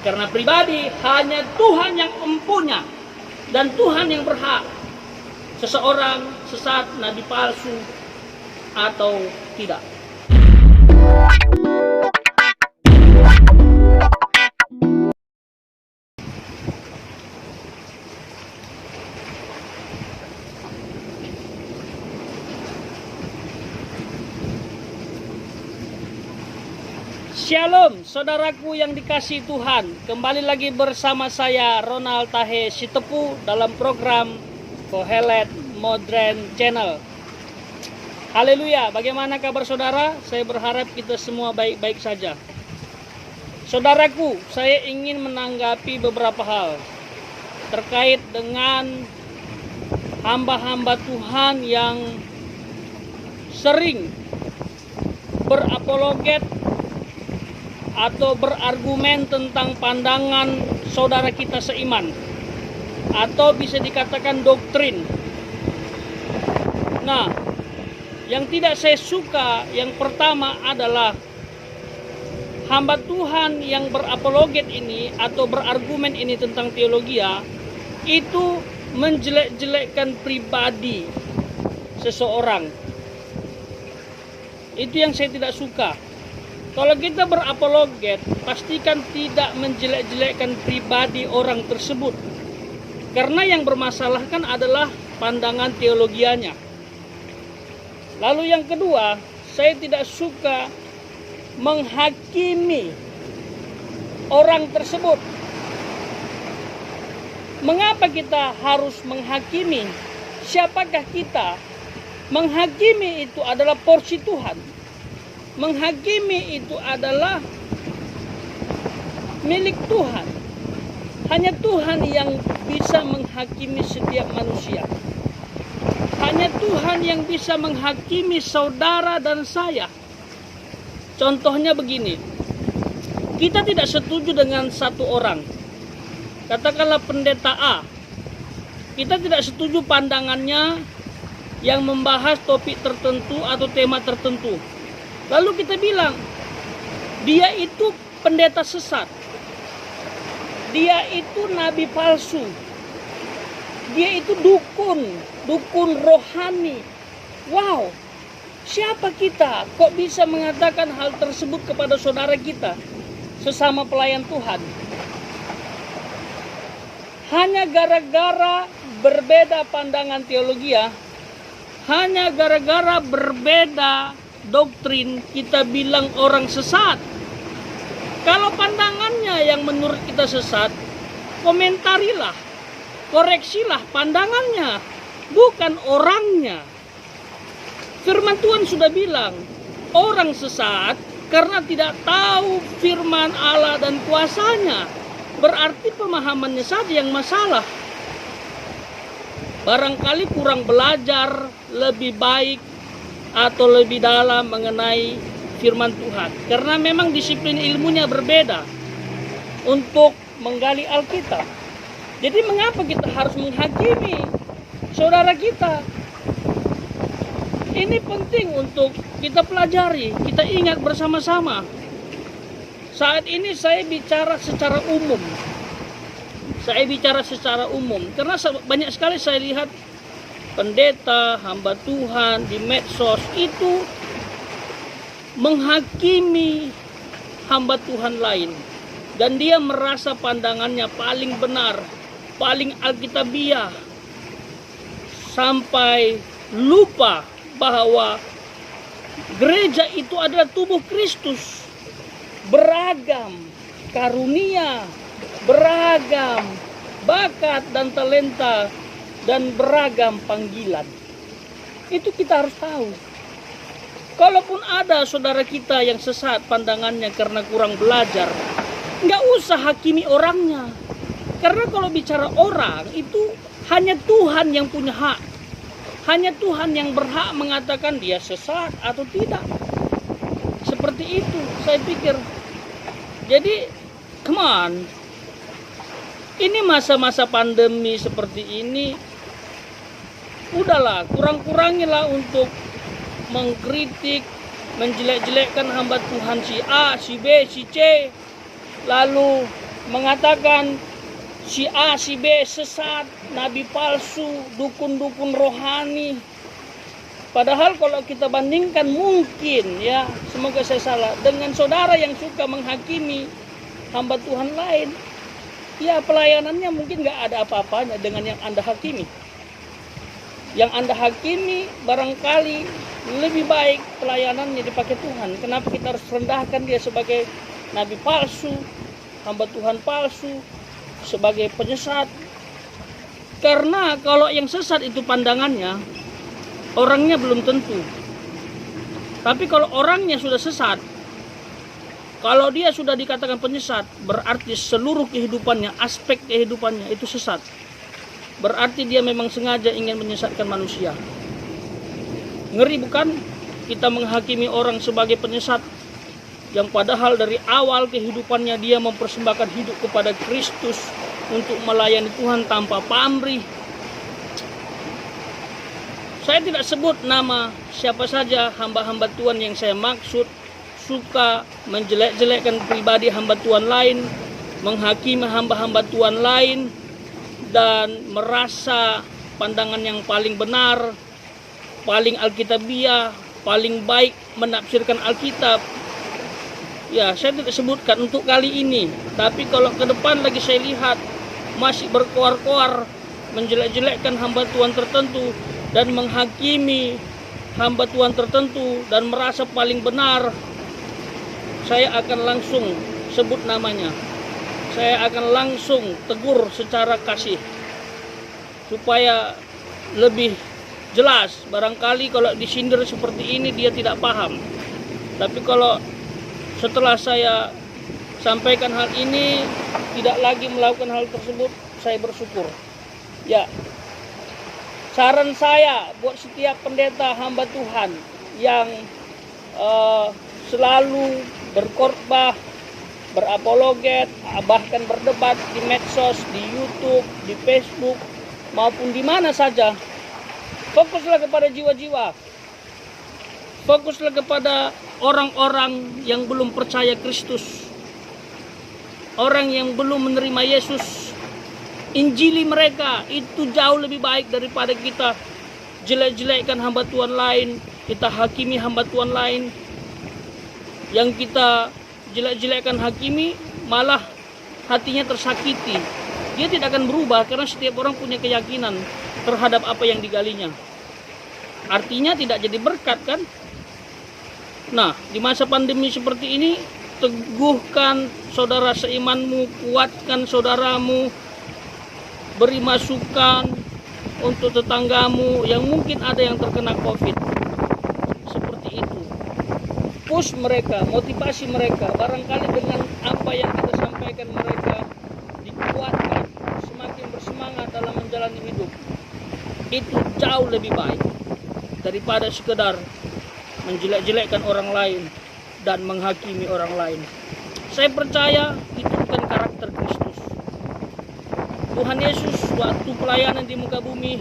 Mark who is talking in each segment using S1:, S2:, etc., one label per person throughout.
S1: Karena pribadi hanya Tuhan yang mempunyai dan Tuhan yang berhak seseorang sesat, nabi palsu atau tidak. Shalom saudaraku yang dikasihi Tuhan. Kembali lagi bersama saya Ronald Tahe Sitepu dalam program Kohelet Modern Channel. Haleluya, bagaimana kabar saudara? Saya berharap kita semua baik-baik saja. Saudaraku, saya ingin menanggapi beberapa hal terkait dengan hamba-hamba Tuhan yang sering berapologet atau berargumen tentang pandangan saudara kita seiman, atau bisa dikatakan doktrin. Nah, yang tidak saya suka yang pertama adalah hamba Tuhan yang berapologet ini atau berargumen ini tentang teologia itu menjelek-jelekkan pribadi seseorang. Itu yang saya tidak suka. Kalau kita berapologet, pastikan tidak menjelek-jelekkan pribadi orang tersebut. Karena yang bermasalah kan adalah pandangan teologianya. Lalu yang kedua, saya tidak suka menghakimi orang tersebut. Mengapa kita harus menghakimi? Siapakah kita? Menghakimi itu adalah porsi Tuhan. Menghakimi itu adalah milik Tuhan. Hanya Tuhan yang bisa menghakimi setiap manusia. Hanya Tuhan yang bisa menghakimi saudara dan saya. Contohnya begini. Kita tidak setuju dengan satu orang. Katakanlah pendeta A. Kita tidak setuju pandangannya yang membahas topik tertentu atau tema tertentu. Lalu kita bilang, dia itu pendeta sesat. Dia itu nabi palsu. Dia itu dukun rohani. Wow, siapa kita kok bisa mengatakan hal tersebut kepada saudara kita, sesama pelayan Tuhan? Hanya gara-gara berbeda pandangan teologi, hanya gara-gara berbeda doktrin, kita bilang orang sesat. Kalau pandangannya yang menurut kita sesat, komentarilah, koreksilah pandangannya, bukan orangnya. Firman Tuhan sudah bilang, orang sesat karena tidak tahu firman Allah dan kuasanya. Berarti pemahamannya saja yang masalah. Barangkali kurang belajar lebih baik atau lebih dalam mengenai firman Tuhan. Karena memang disiplin ilmunya berbeda untuk menggali Alkitab. Jadi mengapa kita harus menghakimi saudara kita? Ini penting untuk kita pelajari, kita ingat bersama-sama. Saat ini saya bicara secara umum. Karena banyak sekali saya lihat pendeta, hamba Tuhan di medsos itu menghakimi hamba Tuhan lain. Dan dia merasa pandangannya paling benar, paling alkitabiah. Sampai lupa bahwa gereja itu adalah tubuh Kristus. Beragam karunia, beragam bakat dan talenta, dan beragam panggilan. Itu kita harus tahu. Kalaupun ada saudara kita yang sesat pandangannya karena kurang belajar, nggak usah hakimi orangnya. Karena kalau bicara orang, itu hanya Tuhan yang punya hak. Hanya Tuhan yang berhak mengatakan dia sesat atau tidak. Seperti itu saya pikir. Jadi, come on. Ini masa-masa pandemi seperti ini, udahlah, kurang-kurangilah untuk mengkritik, menjelek-jelekkan hamba Tuhan si A, si B, si C, lalu mengatakan si A, si B sesat, nabi palsu, dukun-dukun rohani. Padahal kalau kita bandingkan mungkin ya, semoga saya salah, dengan saudara yang suka menghakimi hamba Tuhan lain, ya pelayanannya mungkin nggak ada apa-apanya dengan yang Anda hakimi. Yang Anda hakimi barangkali lebih baik pelayanannya dipakai Tuhan. Kenapa kita harus rendahkan dia sebagai nabi palsu, hamba Tuhan palsu, sebagai penyesat? Karena kalau yang sesat itu pandangannya, orangnya belum tentu. Tapi kalau orangnya sudah sesat, kalau dia sudah dikatakan penyesat, berarti seluruh kehidupannya, aspek kehidupannya itu sesat. Berarti dia memang sengaja ingin menyesatkan manusia. Ngeri bukan? Kita menghakimi orang sebagai penyesat, yang padahal dari awal kehidupannya dia mempersembahkan hidup kepada Kristus untuk melayani Tuhan tanpa pamrih. Saya tidak sebut nama siapa saja hamba-hamba Tuhan yang saya maksud suka menjelek-jelekkan pribadi hamba Tuhan lain, menghakimi hamba-hamba Tuhan lain, dan merasa pandangan yang paling benar, paling alkitabiah, paling baik menafsirkan Alkitab. Ya, saya tidak sebutkan untuk kali ini. Tapi kalau ke depan lagi saya lihat masih berkoar-koar menjelek-jelekkan hamba Tuhan tertentu dan menghakimi hamba Tuhan tertentu dan merasa paling benar, saya akan langsung sebut namanya. Saya akan langsung tegur secara kasih supaya lebih jelas. Barangkali kalau disindir seperti ini dia tidak paham. Tapi kalau setelah saya sampaikan hal ini tidak lagi melakukan hal tersebut, saya bersyukur. Ya, saran saya buat setiap pendeta hamba Tuhan yang selalu berkhotbah, berapologet, bahkan berdebat di medsos, di YouTube, di Facebook, maupun di mana saja, fokuslah kepada jiwa-jiwa. Fokuslah kepada orang-orang yang belum percaya Kristus, orang yang belum menerima Yesus. Injili mereka itu jauh lebih baik daripada kita jelek-jelekkan hamba Tuhan lain, kita hakimi hamba Tuhan lain. Yang kita jelek-jelekkan hakimi, malah hatinya tersakiti. Dia tidak akan berubah karena setiap orang punya keyakinan terhadap apa yang digalinya. Artinya tidak jadi berkat kan? Nah, di masa pandemi seperti ini, teguhkan saudara seimanmu, kuatkan saudaramu, beri masukan untuk tetanggamu yang mungkin ada yang terkena COVID. Seperti itu. Push mereka, motivasi mereka. Barangkali dengan apa yang kita sampaikan mereka dikuatkan, semakin bersemangat dalam menjalani hidup. Itu jauh lebih baik daripada sekedar menjelek-jelekkan orang lain dan menghakimi orang lain. Saya percaya itu bukan karakter Kristus. Tuhan Yesus waktu pelayanan di muka bumi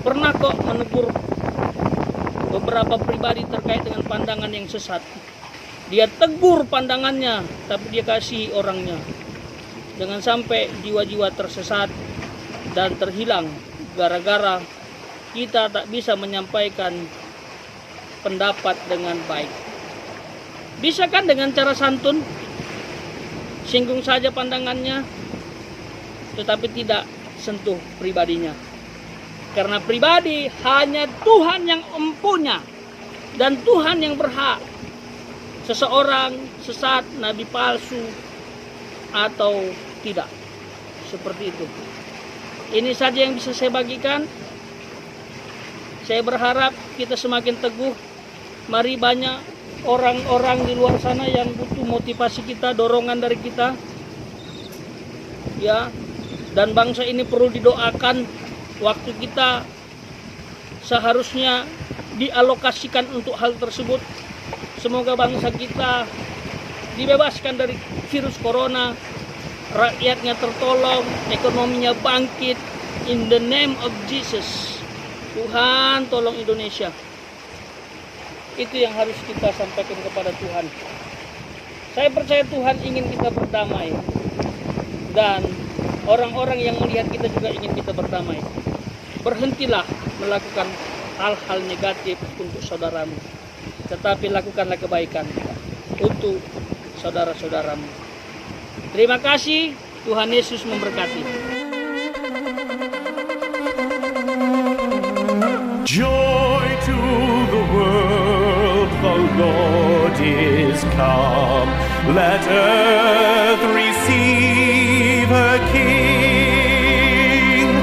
S1: pernah kok menegur beberapa pribadi terkait dengan pandangan yang sesat. Dia tegur pandangannya, tapi dia kasih orangnya. Jangan sampai jiwa-jiwa tersesat dan terhilang gara-gara kita tak bisa menyampaikan pendapat dengan baik. Bisa kan dengan cara santun, singgung saja pandangannya, tetapi tidak sentuh pribadinya. Karena pribadi hanya Tuhan yang empunya dan Tuhan yang berhak. Seseorang sesat, nabi palsu atau tidak. Seperti itu. Ini saja yang bisa saya bagikan. Saya berharap kita semakin teguh. Mari banyak orang-orang di luar sana yang butuh motivasi kita, dorongan dari kita. Ya, dan bangsa ini perlu didoakan. Waktu kita seharusnya dialokasikan untuk hal tersebut. Semoga bangsa kita dibebaskan dari virus corona, rakyatnya tertolong, ekonominya bangkit. In the name of Jesus. Tuhan tolong Indonesia. Itu yang harus kita sampaikan kepada Tuhan. Saya percaya Tuhan ingin kita berdamai. dan orang-orang yang melihat kita juga ingin kita berdamai. Berhentilah melakukan hal-hal negatif untuk saudaramu, tetapi lakukanlah kebaikan untuk saudara-saudaramu. Terima kasih, Tuhan Yesus memberkati.
S2: Joy to the world, the Lord is come. Let earth receive